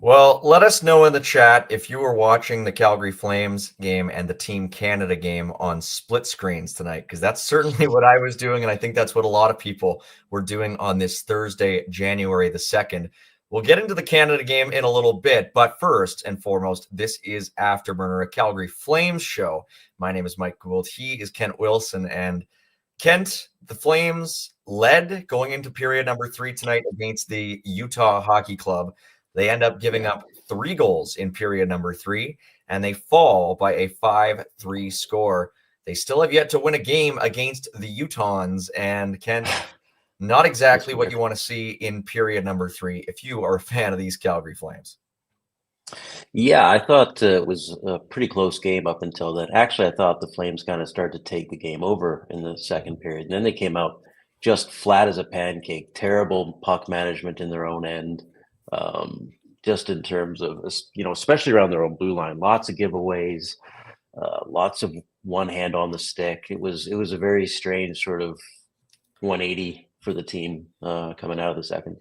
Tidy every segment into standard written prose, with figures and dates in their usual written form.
Well, let us know in the chat if you were watching the Calgary Flames game and the Team Canada game on split screens tonight, because that's certainly what I was doing, and I think that's what a lot of people were doing on this Thursday, January the 2nd. We'll get into the Canada game in a little bit, but first and foremost, this is Afterburner, a Calgary Flames show. My name is Mike Gould. He is Kent Wilson, and Kent, the Flames led going into period number 3 tonight against the Utah Hockey Club. They end up giving up 3 goals in period number 3, and they fall by a 5-3 score. They still have yet to win a game against the Utahns, and Ken, not exactly what you want to see in period number 3 if you are a fan of these Calgary Flames. Yeah, I thought it was a pretty close game up until that. Actually, I thought the Flames kind of started to take the game over in the second period. And then they came out just flat as a pancake. Terrible puck management in their own end. Just in terms of, especially around their own blue line, lots of giveaways, lots of one hand on the stick. It was a very strange sort of 180 for the team coming out of the second.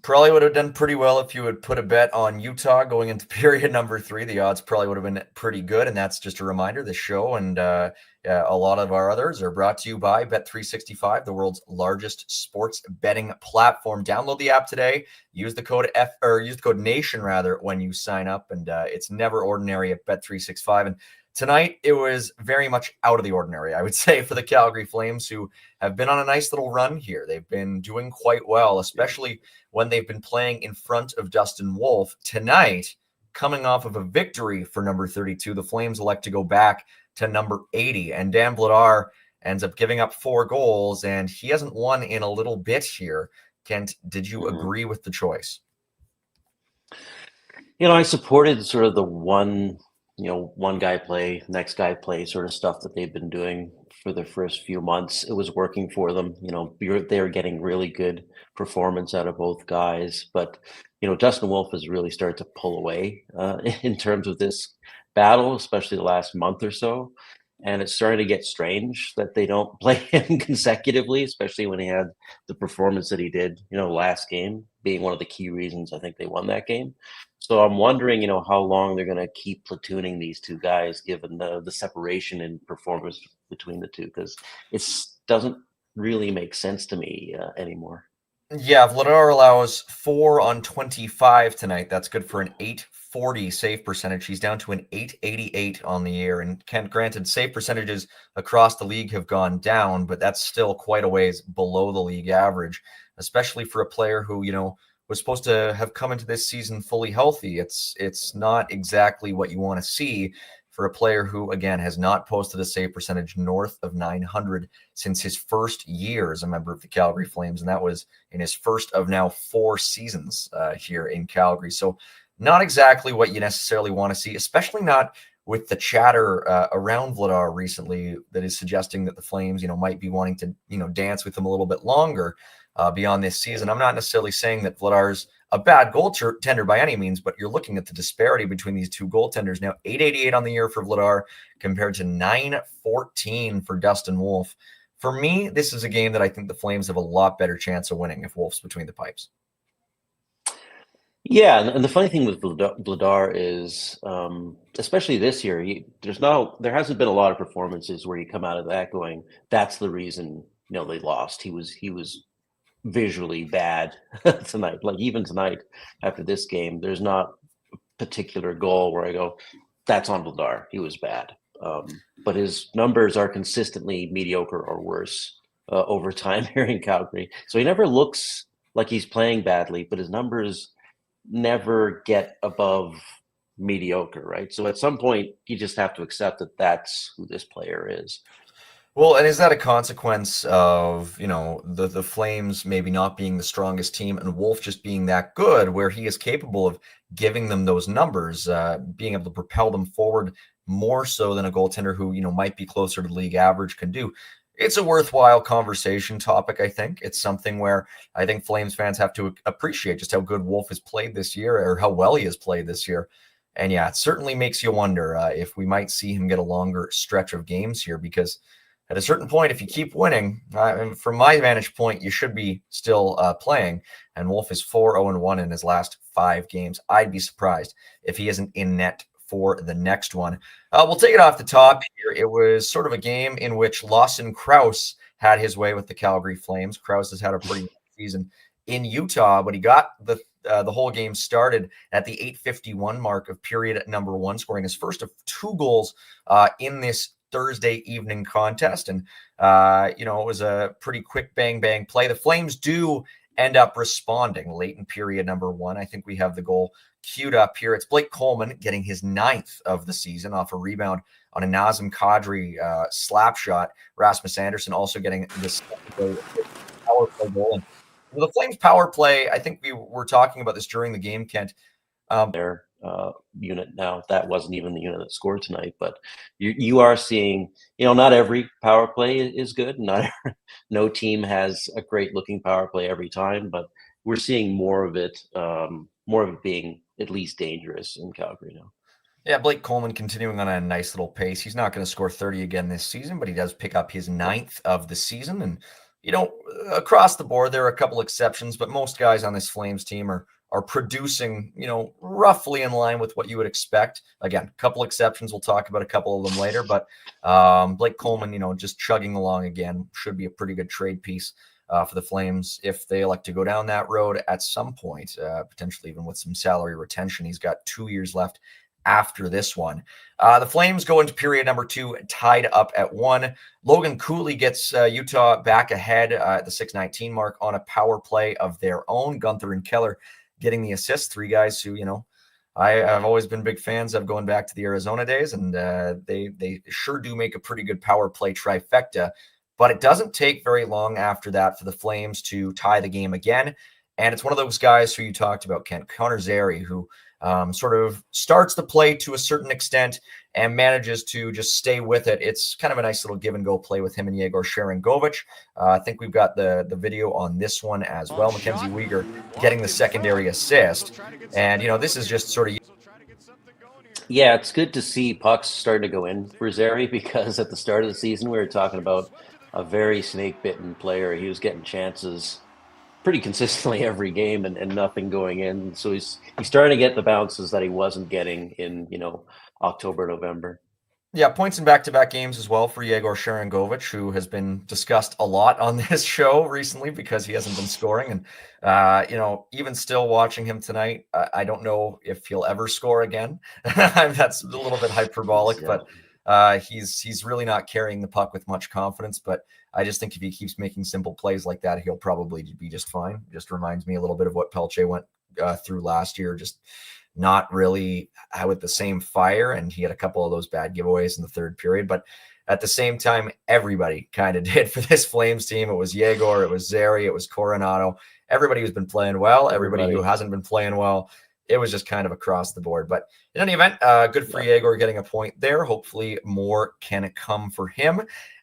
Probably would have done pretty well if you would put a bet on Utah going into period number 3. The odds probably would have been pretty good. And that's just a reminder, this show and a lot of our others are brought to you by Bet365, the world's largest sports betting platform. Download the app today. Use the code NATION when you sign up. And it's never ordinary at Bet365. And tonight, it was very much out of the ordinary, I would say, for the Calgary Flames, who have been on a nice little run here. They've been doing quite well, especially when they've been playing in front of Dustin Wolf. Tonight, coming off of a victory for number 32, the Flames elect to go back to number 80, and Dan Vladar ends up giving up 4 goals, and he hasn't won in a little bit here. Kent, did you agree with the choice? I supported sort of the one guy play, next guy play sort of stuff that they've been doing for the first few months. It was working for them. They were getting really good performance out of both guys. But, Dustin Wolf has really started to pull away in terms of this battle, especially the last month or so. And it's starting to get strange that they don't play him consecutively, especially when he had the performance that he did, last game, being one of the key reasons I think they won that game. So I'm wondering, how long they're going to keep platooning these two guys, given the separation in performance between the two, because it doesn't really make sense to me anymore. Yeah, Vladar allows 4 on 25 tonight. That's good for an 840 save percentage. He's down to an 888 on the year. And Kent, granted, save percentages across the league have gone down, but that's still quite a ways below the league average, especially for a player who, was supposed to have come into this season fully healthy. It's not exactly what you want to see for a player who, again, has not posted a save percentage north of 900 since his first year as a member of the Calgary Flames, and that was in his first of now 4 seasons here in Calgary. So not exactly what you necessarily want to see, especially not with the chatter around Vladar recently that is suggesting that the Flames, might be wanting to, dance with him a little bit longer beyond this season. I'm not necessarily saying that Vladar's a bad goaltender by any means, but you're looking at the disparity between these two goaltenders now. 888 on the year for Vladar compared to 914 for Dustin Wolf. For me, this is a game that I think the Flames have a lot better chance of winning if Wolf's between the pipes. Yeah, and the funny thing with Vladar is, especially this year, there hasn't been a lot of performances where you come out of that going, that's the reason they lost. He was visually bad tonight. Like even tonight after this game, there's not a particular goal where I go, that's on Vladar. He was bad. But his numbers are consistently mediocre or worse over time here in Calgary. So he never looks like he's playing badly, but his numbers never get above mediocre, right? So at some point, you just have to accept that that's who this player is. Well, and is that a consequence of, the Flames maybe not being the strongest team and Wolf just being that good, where he is capable of giving them those numbers, being able to propel them forward more so than a goaltender who, might be closer to league average can do? It's a worthwhile conversation topic, I think. It's something where I think Flames fans have to appreciate just how good Wolf has played this year, or how well he has played this year. And yeah, it certainly makes you wonder if we might see him get a longer stretch of games here, because at a certain point, if you keep winning, from my vantage point, you should be still playing. And Wolf is 4-0-1 in his last 5 games. I'd be surprised if he isn't in net for the next one. We'll take it off the top here. It was sort of a game in which Lawson Krause had his way with the Calgary Flames. Krause has had a pretty good season in Utah, but he got the whole game started at the 8:51 mark of period number 1, scoring his first of 2 goals in this Thursday evening contest. And, it was a pretty quick bang play. The Flames do end up responding late in period number 1. I think we have the goal queued up here. It's Blake Coleman getting his 9th of the season off a rebound on a Nazem Kadri slap shot. Rasmus Andersson also getting this power play goal. And the Flames power play, I think we were talking about this during the game, Kent. Their unit now, that wasn't even the unit that scored tonight, but you are seeing, not every power play is good. No team has a great looking power play every time, but we're seeing more of it being at least dangerous in Calgary now. Yeah, Blake Coleman continuing on a nice little pace. He's not going to score 30 again this season, but he does pick up his 9th of the season. And, across the board, there are a couple exceptions, but most guys on this Flames team are producing, roughly in line with what you would expect. Again, a couple exceptions. We'll talk about a couple of them later, but Blake Coleman, just chugging along again, should be a pretty good trade piece for the Flames if they elect to go down that road at some point, potentially even with some salary retention. He's got 2 years left after this one. The Flames go into period number 2 tied up at 1. Logan Cooley gets Utah back ahead at the 6:19 mark on a power play of their own. Gunther and Keller getting the assist. 3 guys who, I've always been big fans of going back to the Arizona days, and they sure do make a pretty good power play trifecta. But it doesn't take very long after that for the Flames to tie the game again. And it's one of those guys who you talked about, Kent, Connor Zary, who sort of starts the play to a certain extent and manages to just stay with it. It's kind of a nice little give and go play with him and Yegor Sharangovich. I think we've got the video on this one as well. Mackenzie Weegar getting the secondary assist. And, this is just sort of... Yeah, it's good to see pucks starting to go in for Zary, because at the start of the season, we were talking about a very snake-bitten player. He was getting chances pretty consistently every game and nothing going in. So he's starting to get the bounces that he wasn't getting in, October, November. Yeah, points in back-to-back games as well for Yegor Sharangovich, who has been discussed a lot on this show recently because he hasn't been scoring. And, even still watching him tonight, I don't know if he'll ever score again. That's a little bit hyperbolic, Yeah. but he's really not carrying the puck with much confidence. But I just think if he keeps making simple plays like that, he'll probably be just fine. Just reminds me a little bit of what Pelche went through last year, just not really with the same fire. And he had a couple of those bad giveaways in the third period. But at the same time, everybody kind of did for this Flames team. It was Yegor, it was Zary, it was Coronado. Everybody who's been playing well, everybody who hasn't been playing well. It was just kind of across the board. But in any event, good for Yegor getting a point there. Hopefully more can come for him.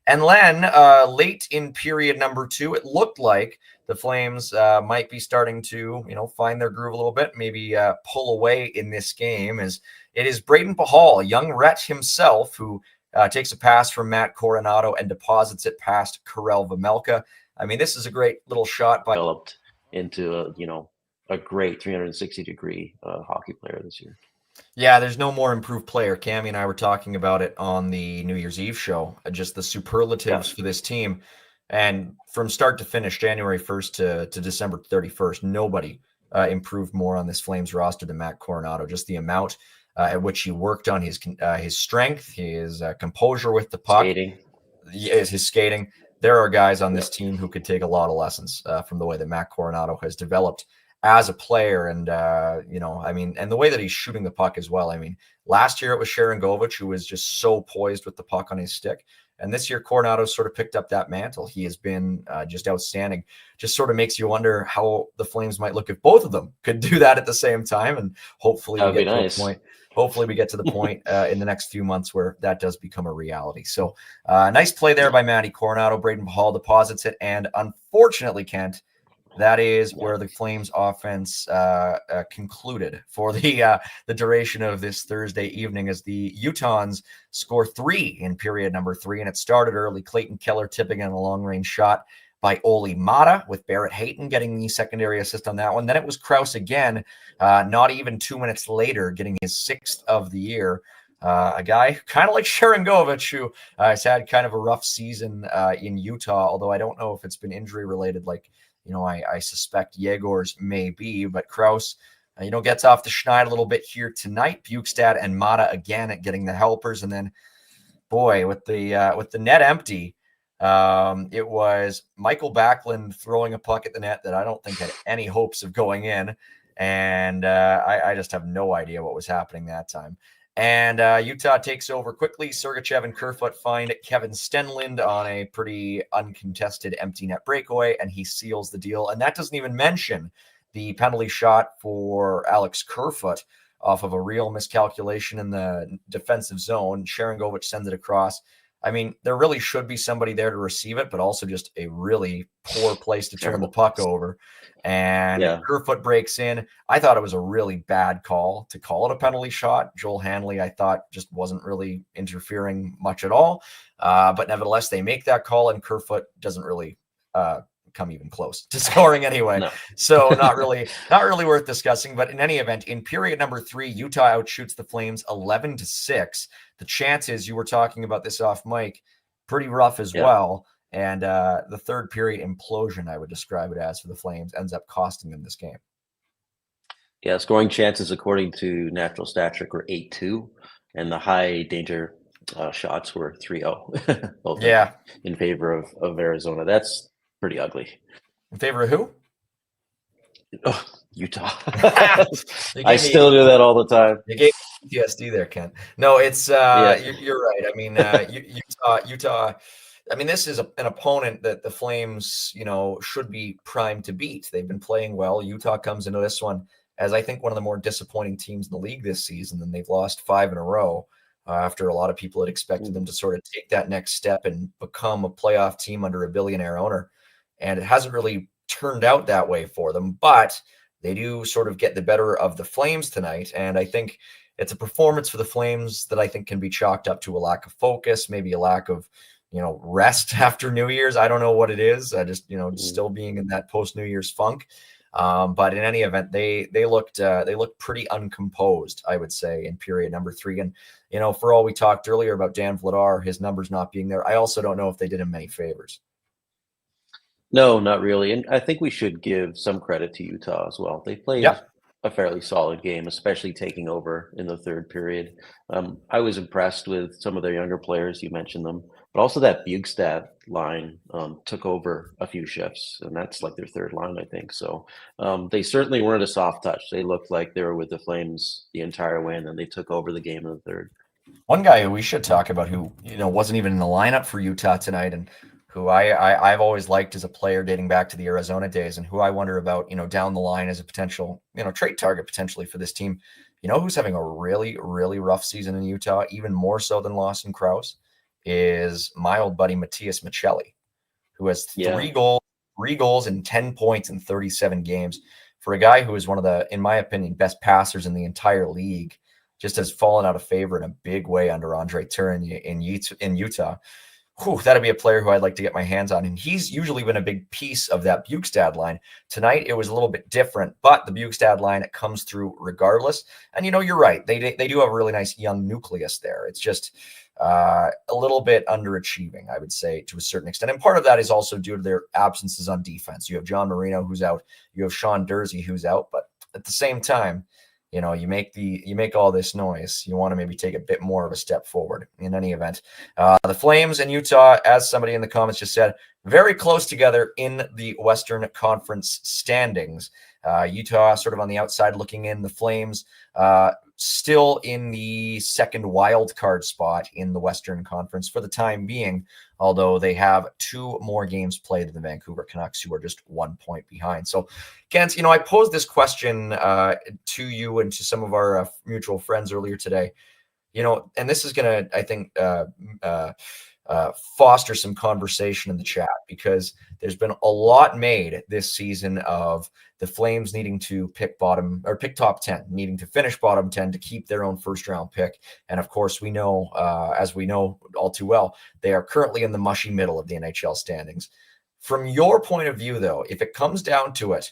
And then late in period number 2, it looked like the Flames might be starting to, find their groove a little bit, maybe pull away in this game. As it is Braden Pahal, a young Ret himself, who takes a pass from Matt Coronado and deposits it past Karel Vejmelka. I mean, this is a great little shot by... Developed into a great 360-degree hockey player this year. Yeah, there's no more improved player. Cammy and I were talking about it on the New Year's Eve show, just the superlatives for this team. And from start to finish, January 1st to December 31st, nobody improved more on this Flames roster than Matt Coronado. Just the amount at which he worked on his strength, his composure with the puck, his skating. There are guys on this team who could take a lot of lessons from the way that Matt Coronado has developed as a player. And, and the way that he's shooting the puck as well. I mean, last year it was Sharangovich, who was just so poised with the puck on his stick. And this year, Coronado sort of picked up that mantle. He has been just outstanding. Just sort of makes you wonder how the Flames might look if both of them could do that at the same time. And hopefully we get to the point. Hopefully we get to the point in the next few months where that does become a reality. So nice play there by Matty Coronado. Braden Pahal deposits it. And unfortunately, Kent, That is where the Flames offense concluded for the duration of this Thursday evening, as the Utahns score 3 in period number 3, and it started early. Clayton Keller tipping in a long-range shot by Oli Mata, with Barrett Hayton getting the secondary assist on that one. Then it was Krause again, not even 2 minutes later, getting his 6th of the year. A guy kind of like Sharangovich, who has had kind of a rough season in Utah, although I don't know if it's been injury-related like I suspect Yegor's may be, but Krause, gets off the schneid a little bit here tonight. Bukestad and Mata again at getting the helpers, and then, boy, with the net empty, it was Michael Backlund throwing a puck at the net that I don't think had any hopes of going in, and I just have no idea what was happening that time. And Utah takes over quickly. Sergachev and Kerfoot find Kevin Stenlund on a pretty uncontested empty net breakaway, and he seals the deal. And that doesn't even mention the penalty shot for Alex Kerfoot off of a real miscalculation in the defensive zone. Sharangovich sends it across. I mean, there really should be somebody there to receive it, but also just a really poor place to turn the puck over. And Kerfoot breaks in. I thought it was a really bad call to call it a penalty shot. Joel Hanley, I thought, just wasn't really interfering much at all. But nevertheless, they make that call, and Kerfoot doesn't really come even close to scoring anyway. No. So not really worth discussing. But in any event, in period number 3, Utah outshoots the Flames 11-6. The chances, you were talking about this off mic, pretty rough as well. And the third period implosion, I would describe it as, for the Flames, ends up costing them this game. Yeah, scoring chances according to Natural Stat Trick were 8-2, and the high danger shots were 3-0. Both in favor of Arizona. That's pretty ugly. In favor of who? Oh, Utah. I still do that all the time. You gave PTSD there, Ken. No, it's you're right. I mean, Utah. I mean, this is an opponent that the Flames, should be primed to beat. They've been playing well. Utah comes into this one as, I think, one of the more disappointing teams in the league this season, and they've lost 5 in a row after a lot of people had expected them to sort of take that next step and become a playoff team under a billionaire owner. And it hasn't really turned out that way for them, but they do sort of get the better of the Flames tonight. And I think it's a performance for the Flames that I think can be chalked up to a lack of focus, maybe a lack of rest after New Year's. I don't know what it is. Still being in that post New Year's funk. But in any event, they looked pretty uncomposed, I would say, in period number 3. And, for all we talked earlier about Dan Vladar, his numbers not being there, I also don't know if they did him many favors. No, not really. And I think we should give some credit to Utah as well. They played a fairly solid game, especially taking over in the third period. I was impressed with some of their younger players. You mentioned them. But also that Bukestad line took over a few shifts, and that's like their third line, I think. So they certainly weren't a soft touch. They looked like they were with the Flames the entire way, and then they took over the game in the third. One guy who we should talk about who, wasn't even in the lineup for Utah tonight, and who I've always liked as a player dating back to the Arizona days, and who I wonder about, down the line as a potential, trade target potentially for this team. Who's having a really, really rough season in Utah, even more so than Lawson Krause, is my old buddy Matias Michelli, who has 3 goals and 10 points in 37 games. For a guy who is one of the, in my opinion, best passers in the entire league, just has fallen out of favor in a big way under Andre Turin in Utah. That'd be a player who I'd like to get my hands on. And he's usually been a big piece of that Bukestad line. Tonight, it was a little bit different, but the Bukestad line, it comes through regardless. And, you're right. They do have a really nice young nucleus there. It's just a little bit underachieving, I would say, to a certain extent. And part of that is also due to their absences on defense. You have John Marino, who's out. You have Sean Dursey, who's out. But at the same time, you make all this noise. You want to maybe take a bit more of a step forward. In any event, the Flames and Utah, as somebody in the comments just said, very close together in the Western Conference standings. Utah sort of on the outside looking in. The Flames still in the second wild card spot in the Western Conference for the time being, although they have 2 more games played than the Vancouver Canucks, who are just 1 point behind. So, Kent, I posed this question to you and to some of our mutual friends earlier today, and this is going to, I think, foster some conversation in the chat, because there's been a lot made this season of the Flames needing to pick top 10, needing to finish bottom 10 to keep their own first round pick. And of course, we know, as we know all too well, they are currently in the mushy middle of the NHL standings. From your point of view, though, if it comes down to it,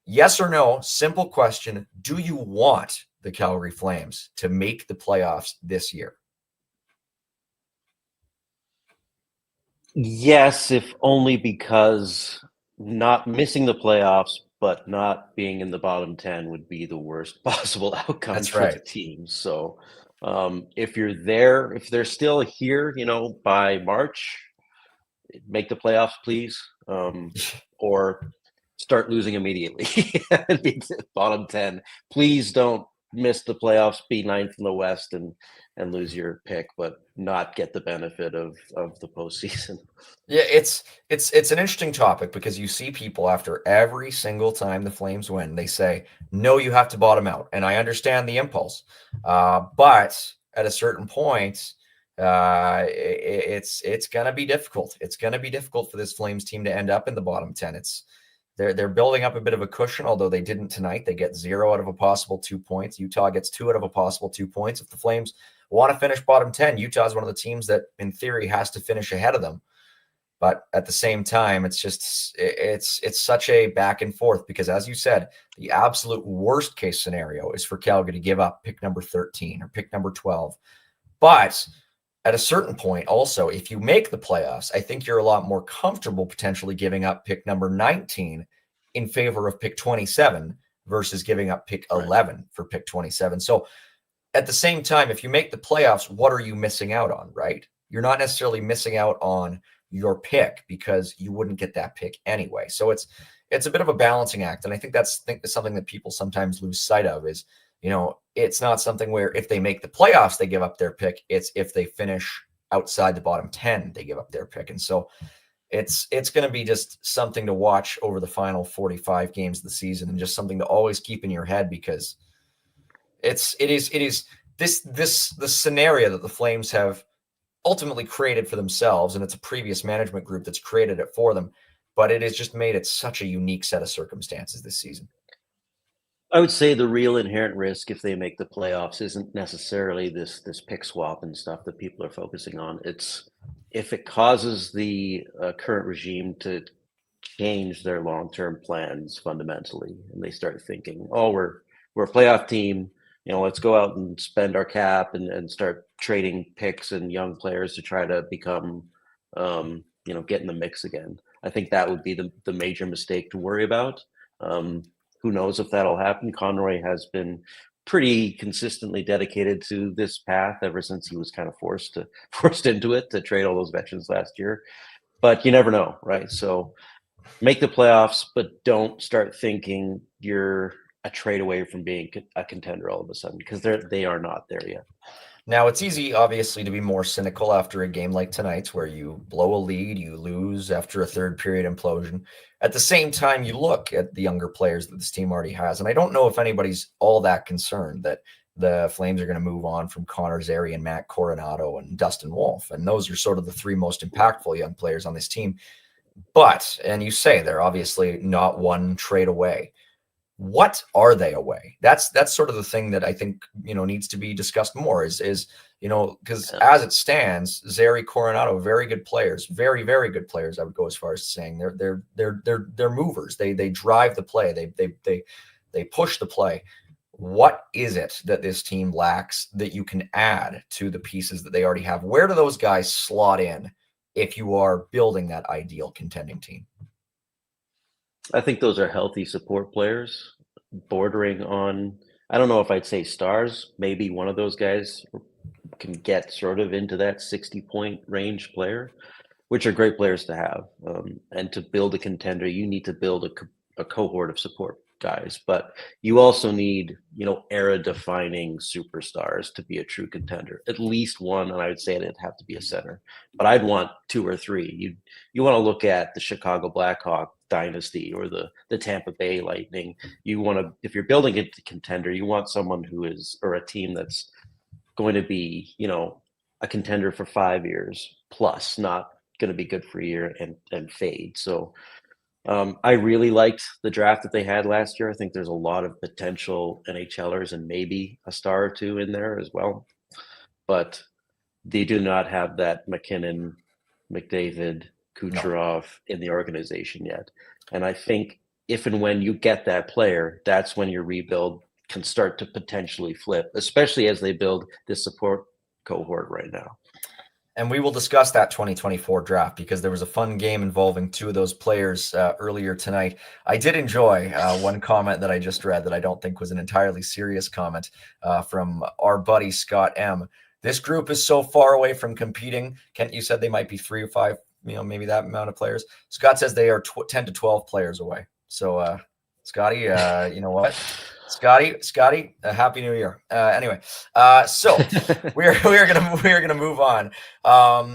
yes or no, simple question, do you want the Calgary Flames to make the playoffs this year? Yes, if only because not missing the playoffs, but not being in the bottom 10 would be the worst possible outcome That's for right. the team. So if you're there, if they're still here, by March, make the playoffs, please. Or start losing immediately and be bottom 10. Please don't miss the playoffs, be ninth in the West and lose your pick, but not get the benefit of the postseason. Yeah, it's an interesting topic, because you see people after every single time the Flames win, they say, no, you have to bottom out. And I understand the impulse. But at a certain point, it's going to be difficult. It's going to be difficult for this Flames team to end up in the bottom 10. They're building up a bit of a cushion, although they didn't tonight. They get 0 out of a possible 2 points. Utah gets 2 out of a possible 2 points. If the Flames want to finish bottom 10, Utah is one of the teams that, in theory, has to finish ahead of them. But at the same time, it's such a back and forth, because, as you said, the absolute worst case scenario is for Calgary to give up pick number 13 or pick number 12. But at a certain point, also, if you make the playoffs, I think you're a lot more comfortable potentially giving up pick number 19 in favor of pick 27 versus giving up pick 11 for pick 27. So at the same time, if you make the playoffs, what are you missing out on, right? You're not necessarily missing out on your pick, because you wouldn't get that pick anyway. So it's a bit of a balancing act. And I think that's something that people sometimes lose sight of is, it's not something where if they make the playoffs, they give up their pick. It's if they finish outside the bottom 10, they give up their pick. And so it's going to be just something to watch over the final 45 games of the season, and just something to always keep in your head, because it is the scenario that the Flames have ultimately created for themselves, and it's a previous management group that's created it for them, but it has just made it such a unique set of circumstances this season. I would say the real inherent risk if they make the playoffs isn't necessarily this pick swap and stuff that people are focusing on. It's if it causes the current regime to change their long-term plans fundamentally, and they start thinking, "Oh, we're a playoff team. Let's go out and spend our cap and start trading picks and young players to try to become, get in the mix again." I think that would be the major mistake to worry about. Who knows if that'll happen? Conroy has been pretty consistently dedicated to this path ever since he was kind of forced into it to trade all those veterans last year. But you never know, right? So make the playoffs, but don't start thinking you're a trade away from being a contender all of a sudden, because they are not there yet. Now, it's easy, obviously, to be more cynical after a game like tonight's, where you blow a lead, you lose after a third period implosion. At the same time, you look at the younger players that this team already has, and I don't know if anybody's all that concerned that the Flames are going to move on from Connor Zary and Matt Coronado and Dustin Wolf, and those are sort of the 3 most impactful young players on this team. But, and you say they're obviously not one trade away. What are they away? That's sort of the thing that I think, needs to be discussed more is, because as it stands, Zary, Coronado, very good players, very, very good players. I would go as far as saying they're movers. They drive the play. They push the play. What is it that this team lacks that you can add to the pieces that they already have? Where do those guys slot in if you are building that ideal contending team? I think those are healthy support players, bordering on, I don't know if I'd say stars. Maybe one of those guys can get sort of into that 60-point range player, which are great players to have. And to build a contender, you need to build a cohort of support guys, but you also need, era-defining superstars to be a true contender. At least one, and I would say it'd have to be a center, but I'd want 2 or 3. You want to look at the Chicago Blackhawk dynasty or the Tampa Bay Lightning. You want to, if you're building a contender, you want someone who is, or a team that's going to be, a contender for 5 years, plus, not going to be good for a year and fade. So I really liked the draft that they had last year. I think there's a lot of potential NHLers and maybe a star or two in there as well. But they do not have that McKinnon, McDavid, Kucherov in the organization yet. And I think if and when you get that player, that's when your rebuild can start to potentially flip, especially as they build this support cohort right now. And we will discuss that 2024 draft because there was a fun game involving two of those players earlier tonight. I did enjoy one comment that I just read that I don't think was an entirely serious comment from our buddy Scott M. This group is so far away from competing. Kent, you said they might be 3 or 5, maybe that amount of players. Scott says they are 10 to 12 players away. So, Scotty, you know what? Scotty, Happy New Year. Anyway, so we're gonna move on.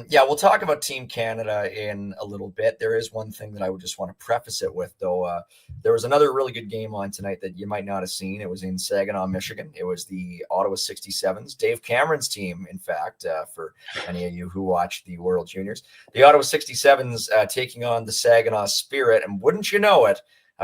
We'll talk about Team Canada in a little bit. There is one thing that I would just want to preface it with, though. There was another really good game on tonight that you might not have seen. It was in Saginaw, Michigan. It was the Ottawa 67s, Dave Cameron's team, in fact, for any of you who watch the World Juniors. The Ottawa 67s taking on the Saginaw Spirit, and wouldn't you know it,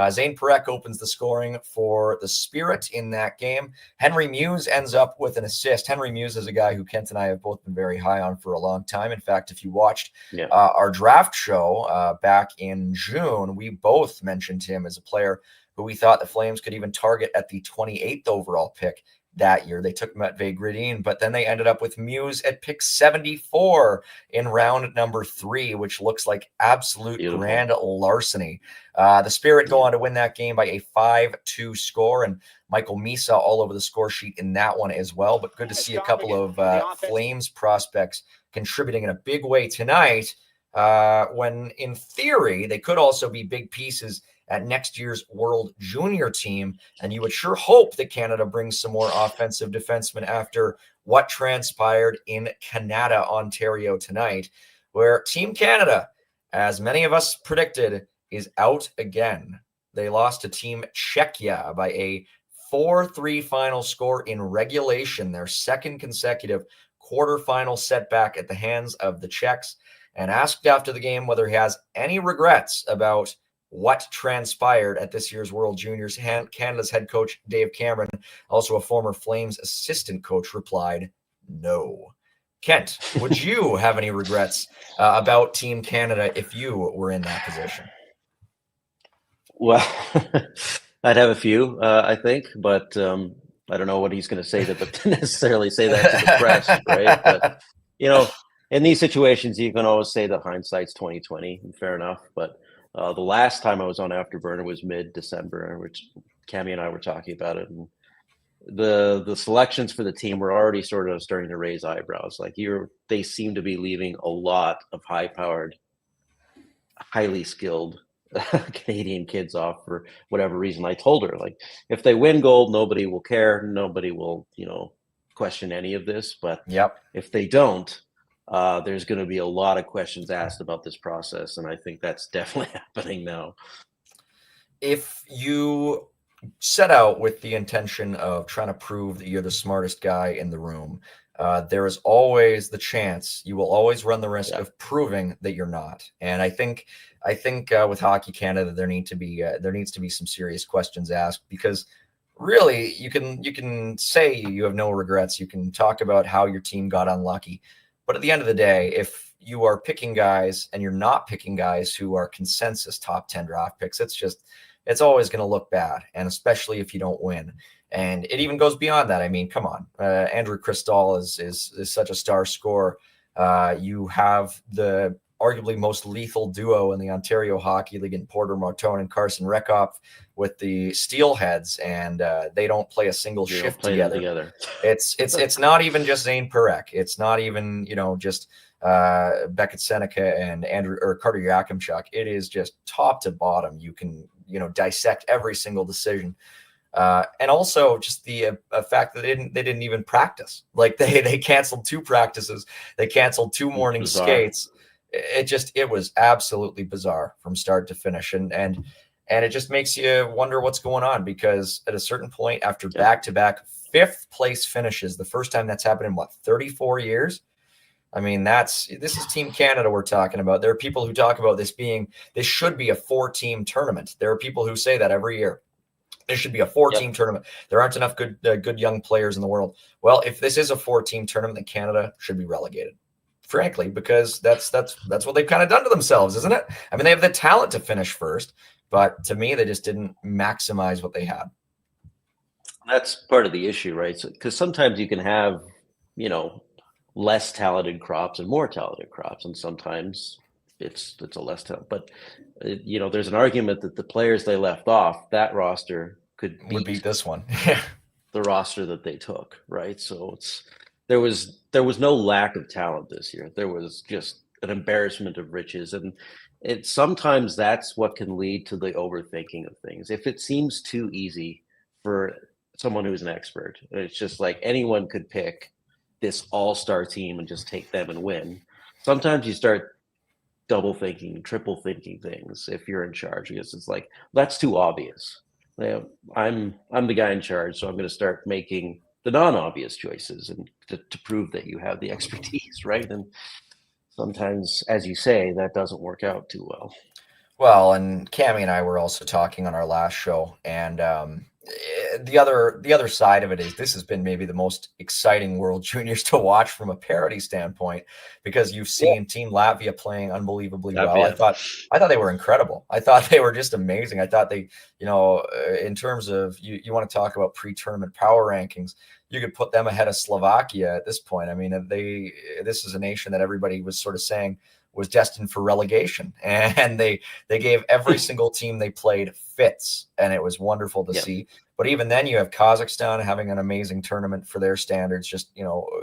Zane Parekh opens the scoring for the Spirit in that game. Henry Mews ends up with an assist. Henry Mews is a guy who Kent and I have both been very high on for a long time. In fact, if you watched our draft show back in June, we both mentioned him as a player who we thought the Flames could even target at the 28th overall pick that year. They took Matvei Gridin, but then they ended up with Mews at pick 74 in round number 3, which looks like absolute grand larceny. The Spirit go on to win that game by a 5-2 score, and Michael Misa all over the score sheet in that one as well. But good to see a couple of Flames prospects contributing in a big way tonight, when in theory they could also be big pieces at next year's World Junior team. And you would sure hope that Canada brings some more offensive defensemen after what transpired in Canada, Ontario tonight, where Team Canada, as many of us predicted, is out again. They lost to Team Czechia by a 4-3 final score in regulation, their second consecutive quarterfinal setback at the hands of the Czechs. And asked after the game whether he has any regrets about what transpired at this year's World Juniors, Canada's head coach, Dave Cameron, also a former Flames assistant coach, replied, no. Kent, would you have any regrets about Team Canada if you were in that position? Well, I'd have a few, I think, but I don't know what he's going to say to necessarily say that to the press, right? But, in these situations, you can always say that hindsight's 20/20, and fair enough, but the last time I was on Afterburner was mid-December, which Cammy and I were talking about it. And the selections for the team were already sort of starting to raise eyebrows. Like they seem to be leaving a lot of high-powered, highly skilled Canadian kids off for whatever reason. I told her, like, if they win gold, nobody will care. Nobody will, question any of this. But if they don't, there's going to be a lot of questions asked about this process, and I think that's definitely happening now. If you set out with the intention of trying to prove that you're the smartest guy in the room, there is always the chance you will always run the risk of proving that you're not. And I think with Hockey Canada, there needs to be some serious questions asked, because really you can say you have no regrets. You can talk about how your team got unlucky. But at the end of the day, if you are picking guys and you're not picking guys who are consensus top 10 draft picks, it's always going to look bad, and especially if you don't win. And it even goes beyond that. I mean, come on. Andrew Cristall is such a star scorer. You have the arguably most lethal duo in the Ontario Hockey League in Porter Martone and Carson Rekoff with the Steelheads, and they don't play a single shift together. It's not even just Zane Parekh. It's not even just Beckett Seneca and Carter Yakimchuk. It is just top to bottom. You can dissect every single decision. And also just the fact that they didn't even practice. Like they canceled 2 practices. They canceled 2 morning skates. It was absolutely bizarre from start to finish. And it just makes you wonder what's going on, because at a certain point, after back-to-back 5th place finishes, the first time that's happened in 34 years, I mean, this is Team Canada we're talking about. There are people who talk about this should be a 4-team tournament. There are people who say that every year. This should be a 4-team tournament. There aren't enough good young players in the world. Well, if this is a 4-team tournament, then Canada should be relegated, frankly, because that's what they've kind of done to themselves, isn't it? I mean, they have the talent to finish first, but to me, they just didn't maximize what they had. That's part of the issue, right? So, because sometimes you can have, less talented crops and more talented crops, and sometimes it's a less talent. But there's an argument that the players they left off that roster would beat this one, the roster that they took, right? So there was no lack of talent this year. There was just an embarrassment of riches, and sometimes that's what can lead to the overthinking of things. If it seems too easy for someone who's an expert, it's just like anyone could pick this all-star team and just take them and win. Sometimes you start double thinking, triple thinking things if you're in charge, because it's like, that's too obvious. I'm the guy in charge, so I'm going to start making the non-obvious choices and to prove that you have the expertise, right? And sometimes, as you say, that doesn't work out too well. Well, and Cammie and I were also talking on our last show, and the other side of it is this has been maybe the most exciting World Juniors to watch from a parity standpoint, because you've seen Team Latvia playing unbelievably well. I thought they were incredible. I thought they were just amazing. I thought they, in terms of you want to talk about pre-tournament power rankings, you could put them ahead of Slovakia at this point. I mean, this is a nation that everybody was sort of saying was destined for relegation, and they gave every single team they played fits, and it was wonderful to see. But even then, you have Kazakhstan having an amazing tournament for their standards, just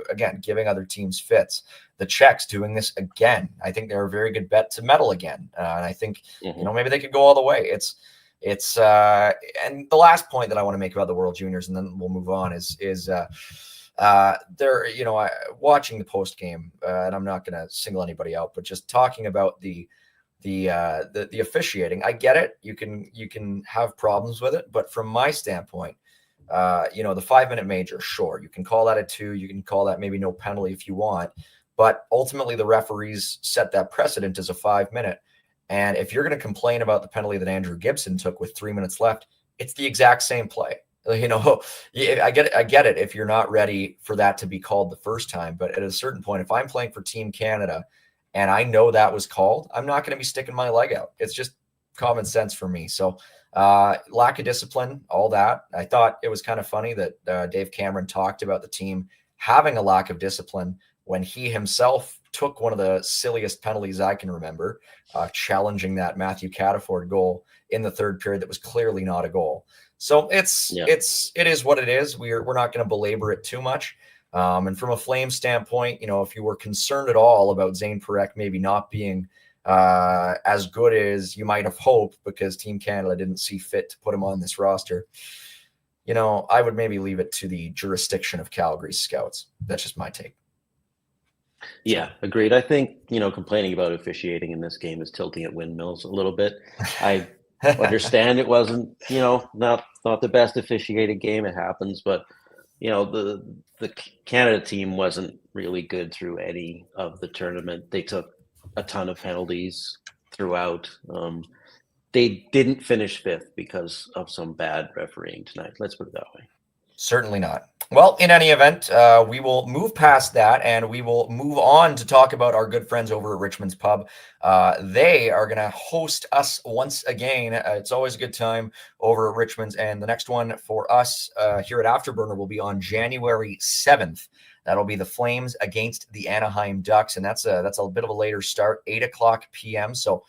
again giving other teams fits. The Czechs doing this again. I think they're a very good bet to medal again, and I think maybe they could go all the way. It's and the last point that I want to make about the World Juniors, and then we'll move on, is watching the post game, and I'm not going to single anybody out, but just talking about the officiating. I get it. You can have problems with it, but from my standpoint, the 5-minute major, sure, you can call that a 2. You can call that maybe no penalty if you want, but ultimately the referees set that precedent as a 5-minute. And if you're going to complain about the penalty that Andrew Gibson took with 3 minutes left, it's the exact same play. I get it if you're not ready for that to be called the first time. But at a certain point, if I'm playing for Team Canada and I know that was called, I'm not going to be sticking my leg out. It's just common sense for me. So lack of discipline, all that. I thought it was kind of funny that Dave Cameron talked about the team having a lack of discipline when he himself took one of the silliest penalties I can remember, challenging that Matthew Cataford goal in the third period that was clearly not a goal. So it is what it is. We're not going to belabor it too much. And from a Flames standpoint, if you were concerned at all about Zane Parekh maybe not being as good as you might have hoped because Team Canada didn't see fit to put him on this roster, I would maybe leave it to the jurisdiction of Calgary's scouts. That's just my take. Yeah, agreed. I think, complaining about officiating in this game is tilting at windmills a little bit. I understand it wasn't, not the best officiated game. It happens, but the Canada team wasn't really good through any of the tournament. They took a ton of penalties throughout. They didn't finish 5th because of some bad refereeing tonight. Let's put it that way. Certainly not. Well, in any event, we will move past that and we will move on to talk about our good friends over at Richmond's Pub. They are going to host us once again. It's always a good time over at Richmond's, and the next one for us here at Afterburner will be on January 7th. That'll be the Flames against the Anaheim Ducks, and that's a bit of a later start, 8:00 p.m. So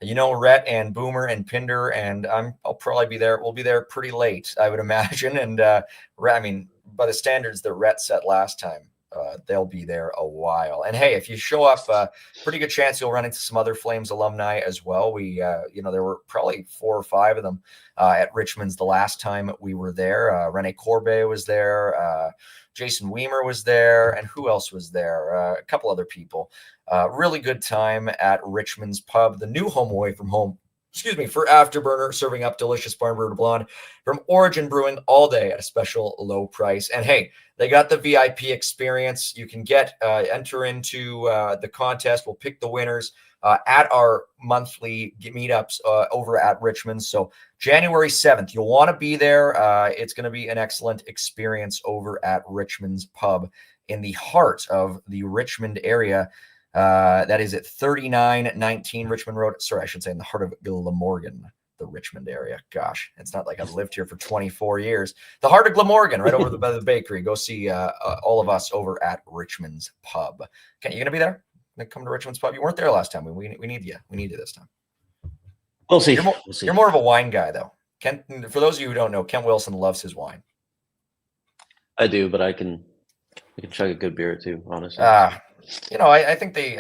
Rhett and Boomer and Pinder, and I'll probably be there. We'll be there pretty late, I would imagine. And by the standards that Rhett set last time, they'll be there a while. And hey, if you show up, pretty good chance you'll run into some other Flames alumni as well. We, there were probably 4 or 5 of them at Richmond's the last time we were there. Rene Corbet was there. Jason Weimer was there, and who else was there? A couple other people. Really good time at Richmond's Pub, the new home away from home for Afterburner, serving up delicious barn brew blonde from Origin Brewing all day at a special low price. And hey, they got the VIP experience. You can enter into the contest. We'll pick the winners at our monthly meetups over at Richmond. So January 7th, you'll want to be there. It's going to be an excellent experience over at Richmond's Pub in the heart of the Richmond area. That is at 3919 Richmond Road. Sorry, I should say in the heart of Glamorgan, the Richmond area. Gosh, it's not like I've lived here for 24 years. The heart of Glamorgan, right over by the bakery. Go see all of us over at Richmond's Pub. Okay, you going to be there? Come to Richmond's Pub. You weren't there last time. We need you. We need you this time. We'll see. You're more of a wine guy, though. Kent, for those of you who don't know, Kent Wilson loves his wine. I do, but I can chug a good beer too, honestly. I think they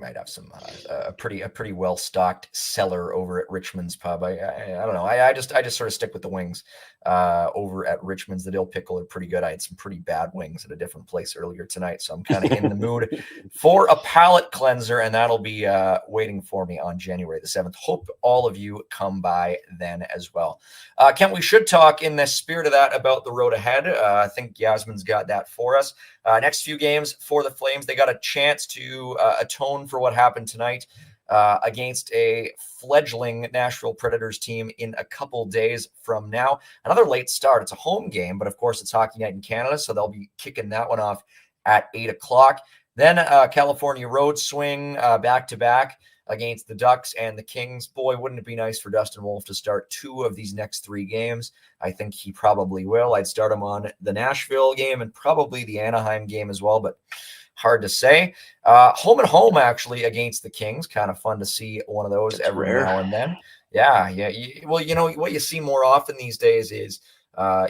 might have some a pretty well stocked cellar over at Richmond's Pub. I don't know. I just sort of stick with the wings over at Richmond's. The dill pickle are pretty good. I had some pretty bad wings at a different place earlier tonight, so I'm kind of in the mood for a palate cleanser, and that'll be waiting for me on January the 7th. Hope all of you come by then as well. Kent, we should talk in the spirit of that about the road ahead. I think Yasmin's got that for us. Next few games for the Flames, they got a chance to atone for what happened tonight against a fledgling Nashville Predators team in a couple days from now. Another late start. It's a home game, but of course it's Hockey Night in Canada, so they'll be kicking that one off at 8 o'clock. Then California road swing back-to-back against the Ducks and the Kings. Boy, wouldn't it be nice for Dustin Wolf to start 2 of these next 3 games? I think he probably will. I'd start him on the Nashville game and probably the Anaheim game as well, but hard to say. Home and home, actually, against the Kings. Kind of fun to see one of those every now and then. Yeah. What you see more often these days is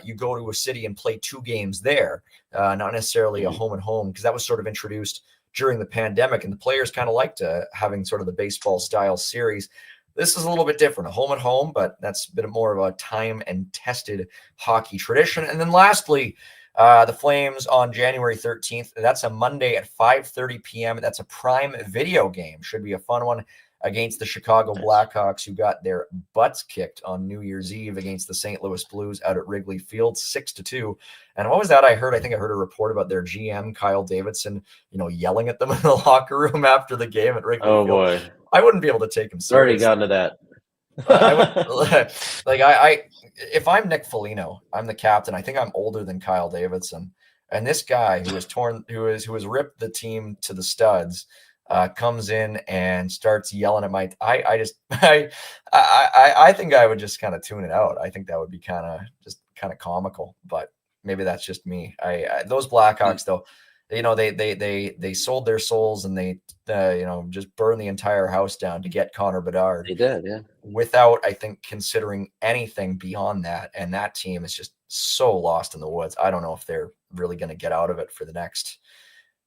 you go to a city and play 2 games there, not necessarily a home and home, because that was sort of introduced during the pandemic, and the players kind of liked having sort of the baseball style series. This is a little bit different, a home and home, but that's a bit more of a time and tested hockey tradition. And then lastly, the Flames on January 13th. That's a Monday at 5:30 p.m. That's a Prime Video game. Should be a fun one against the Chicago Blackhawks, who got their butts kicked on New Year's Eve against the St. Louis Blues out at Wrigley Field, 6-2. And what was that I heard? I think I heard a report about their GM, Kyle Davidson, yelling at them in the locker room after the game at Wrigley Field. Boy. I wouldn't be able to take him seriously. Already gotten to that. If I'm Nick Foligno, I'm the captain. I think I'm older than Kyle Davidson, and this guy who has ripped the team to the studs comes in and starts yelling at my. I think I would just kind of tune it out. I think that would be kind of comical, but maybe that's just me. Those Blackhawks though. They sold their souls and they just burned the entire house down to get Connor Bedard. They did, yeah. Without, I think, considering anything beyond that. And that team is just so lost in the woods. I don't know if they're really going to get out of it for the next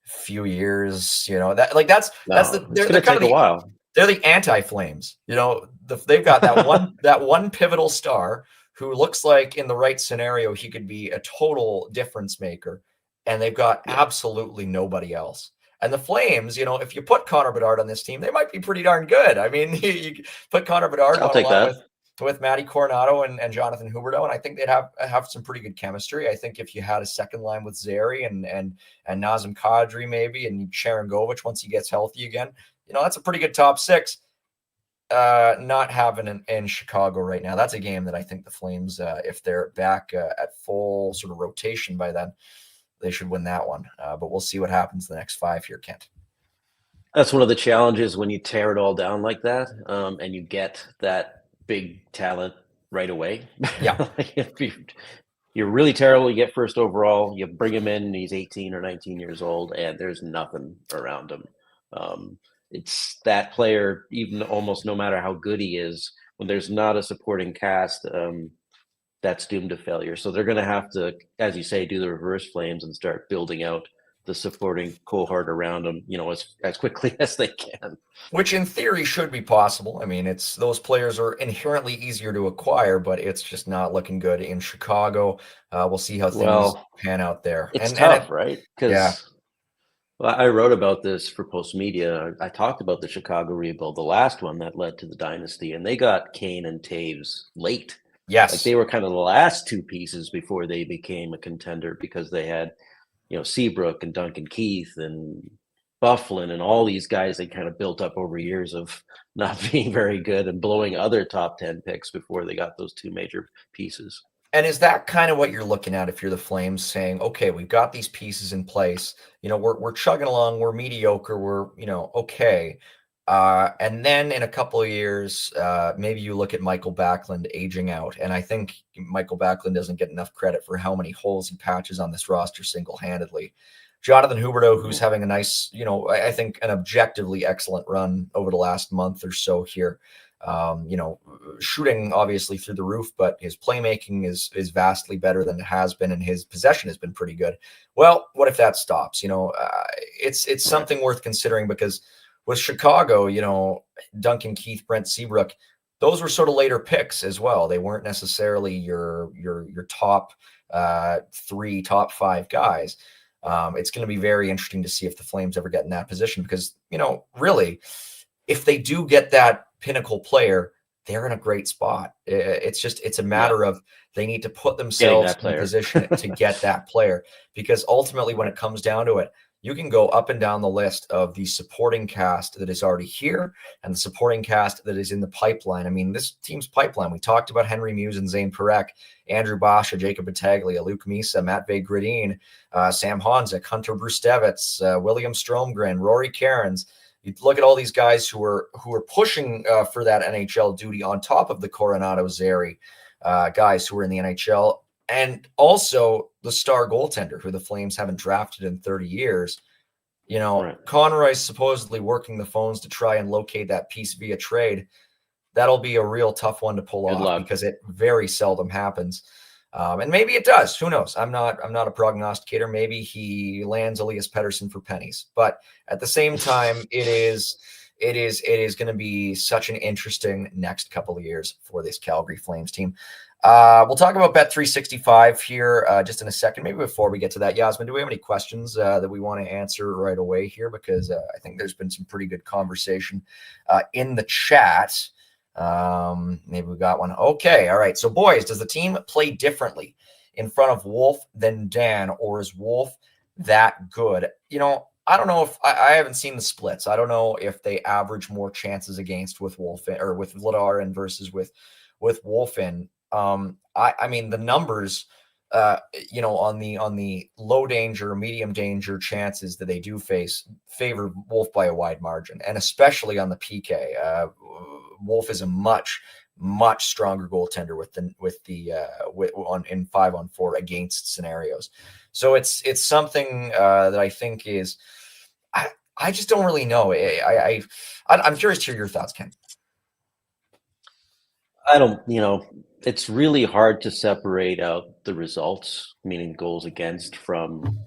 few years. They're going to take a while. They're the anti-Flames. They've got that one pivotal star who looks like in the right scenario he could be a total difference maker. And they've got absolutely nobody else. And the Flames, if you put Connor Bedard on this team, they might be pretty darn good. I mean, you put Connor Bedard on along with Matty Coronado and Jonathan Huberdeau, and I think they'd have some pretty good chemistry. I think if you had a second line with Zary and Nazem Kadri maybe, and Sharon Govich once he gets healthy again, that's a pretty good top 6. Not having in Chicago right now. That's a game that I think the Flames, if they're back at full sort of rotation by then, they should win that one. But we'll see what happens the next 5 here, Kent. That's one of the challenges when you tear it all down like that, and you get that big talent right away. Yeah. You're really terrible. You get first overall. You bring him in, and he's 18 or 19 years old, and there's nothing around him. It's that player, even almost no matter how good he is, when there's not a supporting cast, that's doomed to failure. So they're going to have to, as you say, do the reverse Flames and start building out the supporting cohort around them, as quickly as they can. Which in theory should be possible. I mean, those players are inherently easier to acquire, but it's just not looking good in Chicago. We'll see how things pan out there. It's tough, right? Because Well, I wrote about this for Post Media. I talked about the Chicago rebuild, the last one that led to the dynasty, and they got Kane and Taves late. Like Yes. they were kind of the last two pieces before they became a contender because they had, Seabrook and Duncan Keith and Bufflin and all these guys they kind of built up over years of not being very good and blowing other top 10 picks before they got those two major pieces. And is that kind of what you're looking at if you're the Flames, saying, okay, we've got these pieces in place, we're chugging along, we're mediocre, we're, okay. And then in a couple of years, maybe you look at Michael Backlund aging out. And I think Michael Backlund doesn't get enough credit for how many holes he patches on this roster single-handedly. Jonathan Huberdeau, who's having a nice, I think an objectively excellent run over the last month or so here. Shooting obviously through the roof, but his playmaking is vastly better than it has been, and his possession has been pretty good. Well, what if that stops? It's something worth considering, because with Chicago, Duncan Keith, Brent Seabrook, those were sort of later picks as well. They weren't necessarily your top three, top five guys. It's going to be very interesting to see if the Flames ever get in that position, because, really, if they do get that pinnacle player, they're in a great spot. It's a matter of they need to put themselves in a position to get that player, because ultimately when it comes down to it, you can go up and down the list of the supporting cast that is already here and the supporting cast that is in the pipeline. I mean, this team's pipeline, we talked about Henry Mews and Zane Parekh, Andrew Basha, Jacob Battaglia, Luke Misa, Matvei Gradin, Sam Honzek, Hunter Brustevitz, William Stromgren, Rory Cairns. You look at all these guys who are pushing for that NHL duty on top of the Coronado Zeri guys who are in the NHL, and also the star goaltender who the Flames haven't drafted in 30 years. Right. Conroy's supposedly working the phones to try and locate that piece via trade. That'll be a real tough one to pull off, because it very seldom happens. And maybe it does. Who knows? I'm not a prognosticator. Maybe he lands Elias Pettersson for pennies. But at the same time, it is going to be such an interesting next couple of years for this Calgary Flames team. We'll talk about Bet365 here just in a second. Maybe before we get to that, Yasmin, do we have any questions that we want to answer right away here? Because I think there's been some pretty good conversation in the chat. Maybe we got one. Okay. All right. So boys, does the team play differently in front of Wolf than Dan, or is Wolf that good? I don't know if I haven't seen the splits. I don't know if they average more chances against with Wolf or with Vladar and versus with Wolf in. I mean, the numbers, on the low danger, medium danger chances that they do face favor Wolf by a wide margin, and especially on the PK. Wolf is a much stronger goaltender in 5-on-4 against scenarios. So it's something that I think is I just don't really know. I'm curious to hear your thoughts, Ken. I don't, it's really hard to separate out the results, meaning goals against, from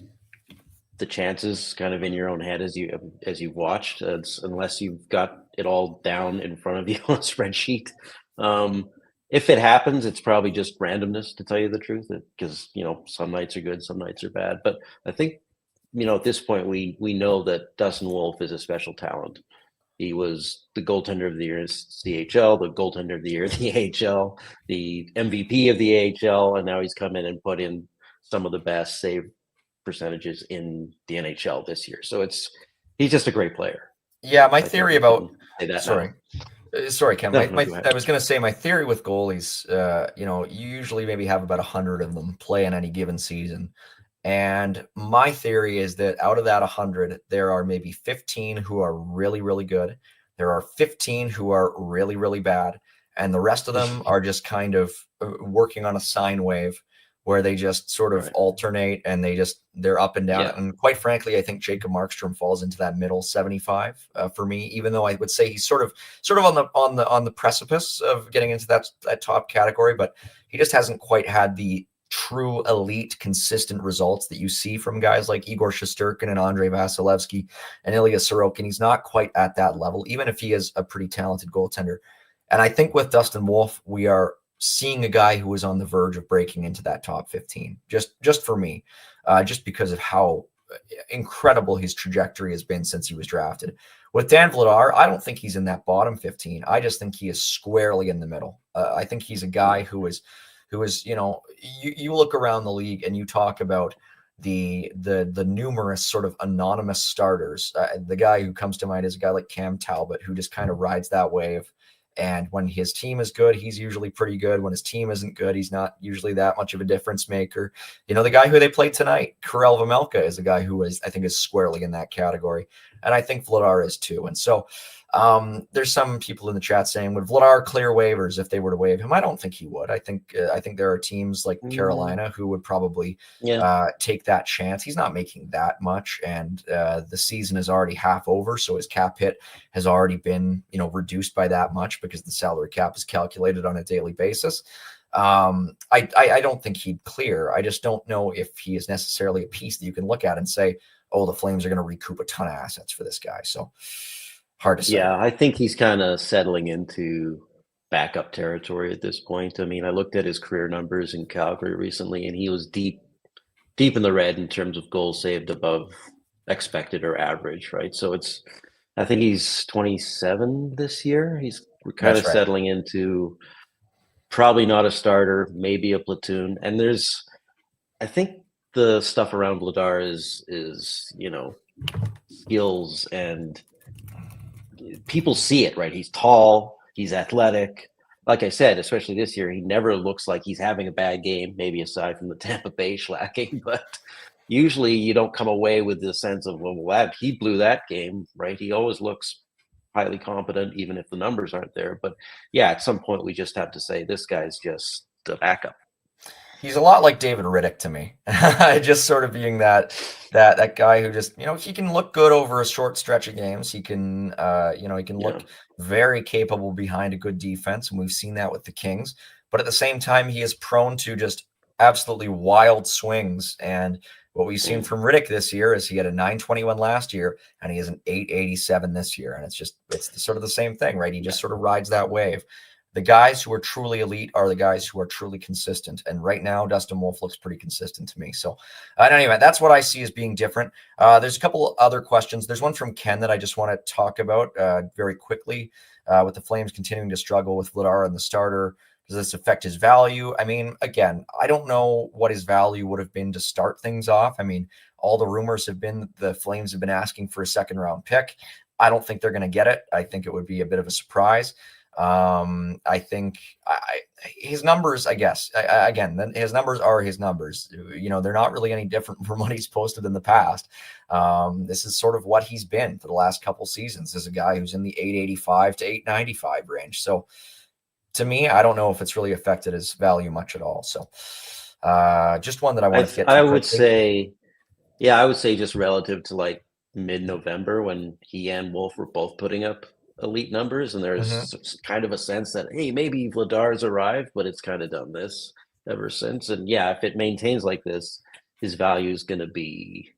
the chances kind of in your own head as you've watched, unless you've got it all down in front of you on a spreadsheet. If it happens, it's probably just randomness, to tell you the truth, because some nights are good, some nights are bad. But I think at this point we know that Dustin Wolf is a special talent. He was the goaltender of the year in CHL, the goaltender of the year in the AHL, the MVP of the AHL, and now he's come in and put in some of the best save percentages in the NHL this year. So he's just a great player. Yeah, my theory about sorry, Ken. I was going to say my theory with goalies. You usually maybe have about 100 of them play in any given season. And my theory is that out of that 100, there are maybe 15 who are really, really good. There are 15 who are really, really bad. And the rest of them are just kind of working on a sine wave where they just sort of alternate, and they're up and down. Yeah. And quite frankly, I think Jacob Markstrom falls into that middle 75 for me, even though I would say he's sort of on the precipice of getting into that top category, but he just hasn't quite had the true elite consistent results that you see from guys like Igor Shesterkin and Andrei Vasilevsky and Ilya Sorokin. He's not quite at that level, even if he is a pretty talented goaltender. And I think with Dustin Wolf, we are seeing a guy who is on the verge of breaking into that top 15, just for me, just because of how incredible his trajectory has been since he was drafted. With Dan Vladar, I don't think he's in that bottom 15. I just think he is squarely in the middle. I think he's a guy who is, you look around the league and you talk about the numerous sort of anonymous starters. The guy who comes to mind is a guy like Cam Talbot, who just kind of rides that wave. And when his team is good, he's usually pretty good. When his team isn't good, he's not usually that much of a difference maker. The guy who they played tonight, Karel Vejmelka, is a guy who I think is squarely in that category. And I think Vladar is too. And so there's some people in the chat saying, would Vladar clear waivers if they were to waive him? I don't think he would. I think there are teams like Carolina who would probably take that chance. He's not making that much, and the season is already half over, so his cap hit has already been reduced by that much because the salary cap is calculated on a daily basis. I don't think he'd clear. I just don't know if he is necessarily a piece that you can look at and say, oh, the Flames are going to recoup a ton of assets for this guy. So hard to say. Yeah, I think he's kind of settling into backup territory at this point. I mean, I looked at his career numbers in Calgary recently, and he was deep in the red in terms of goals saved above expected or average, right? So I think he's 27 this year. We're kind of settling into probably not a starter, maybe a platoon. And I think the stuff around Vladar is skills, and people see it, right? He's tall, he's athletic. Like I said, especially this year, he never looks like he's having a bad game, maybe aside from the Tampa Bay shellacking. But usually you don't come away with the sense of, well, he blew that game, right? He always looks highly competent, even if the numbers aren't there. But yeah, at some point we just have to say this guy's just a backup. He's a lot like David Riddick to me, just sort of being that guy who just, he can look good over a short stretch of games. He can, he can look very capable behind a good defense, and we've seen that with the Kings. But at the same time, he is prone to just absolutely wild swings. And what we've seen from Riddick this year is he had a 921 last year, and he has an 887 this year. And it's sort of the same thing, right? He just sort of rides that wave. The guys who are truly elite are the guys who are truly consistent. And right now, Dustin Wolf looks pretty consistent to me. So anyway, that's what I see as being different. There's a couple other questions. There's one from Ken that I just want to talk about very quickly. With the Flames continuing to struggle with Vladar and the starter, does this affect his value? I mean, again, I don't know what his value would have been to start things off. I mean, all the rumors have been the Flames have been asking for a second-round pick. I don't think they're going to get it. I think it would be a bit of a surprise. I think his numbers, I guess, again, his numbers are his numbers. They're not really any different from what he's posted in the past. This is sort of what he's been for the last couple seasons, as a guy who's in the 885 to 895 range. So to me, I don't know if it's really affected his value much at all. So just one that I want to get to. I would say just relative to like mid-November, when he and Wolf were both putting up elite numbers, and there's kind of a sense that, hey, maybe Vladar's arrived, but it's kind of done this ever since. And yeah, if it maintains like this, his value is going to be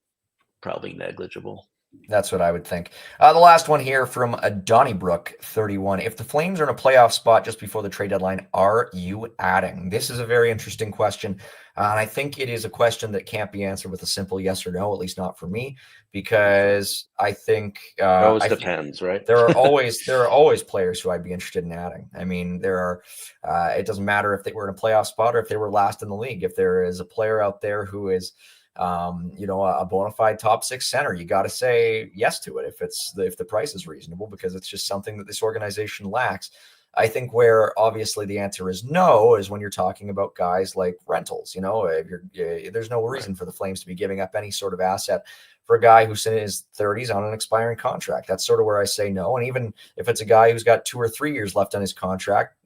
probably negligible. That's what I would think. The last one here from Donnybrook 31. If the Flames are in a playoff spot just before the trade deadline, are you adding? This is a very interesting question. And I think it is a question that can't be answered with a simple yes or no, at least not for me, because I think it always depends, right? There are always players who I'd be interested in adding. I mean, it doesn't matter if they were in a playoff spot or if they were last in the league. If there is a player out there who is a bona fide top six center, you got to say yes to it if the price is reasonable, because it's just something that this organization lacks. I think where obviously the answer is no is when you're talking about guys like rentals. There's no reason for the Flames to be giving up any sort of asset for a guy who's in his 30s on an expiring contract. That's sort of where I say no. And even if it's a guy who's got 2 or 3 years left on his contract,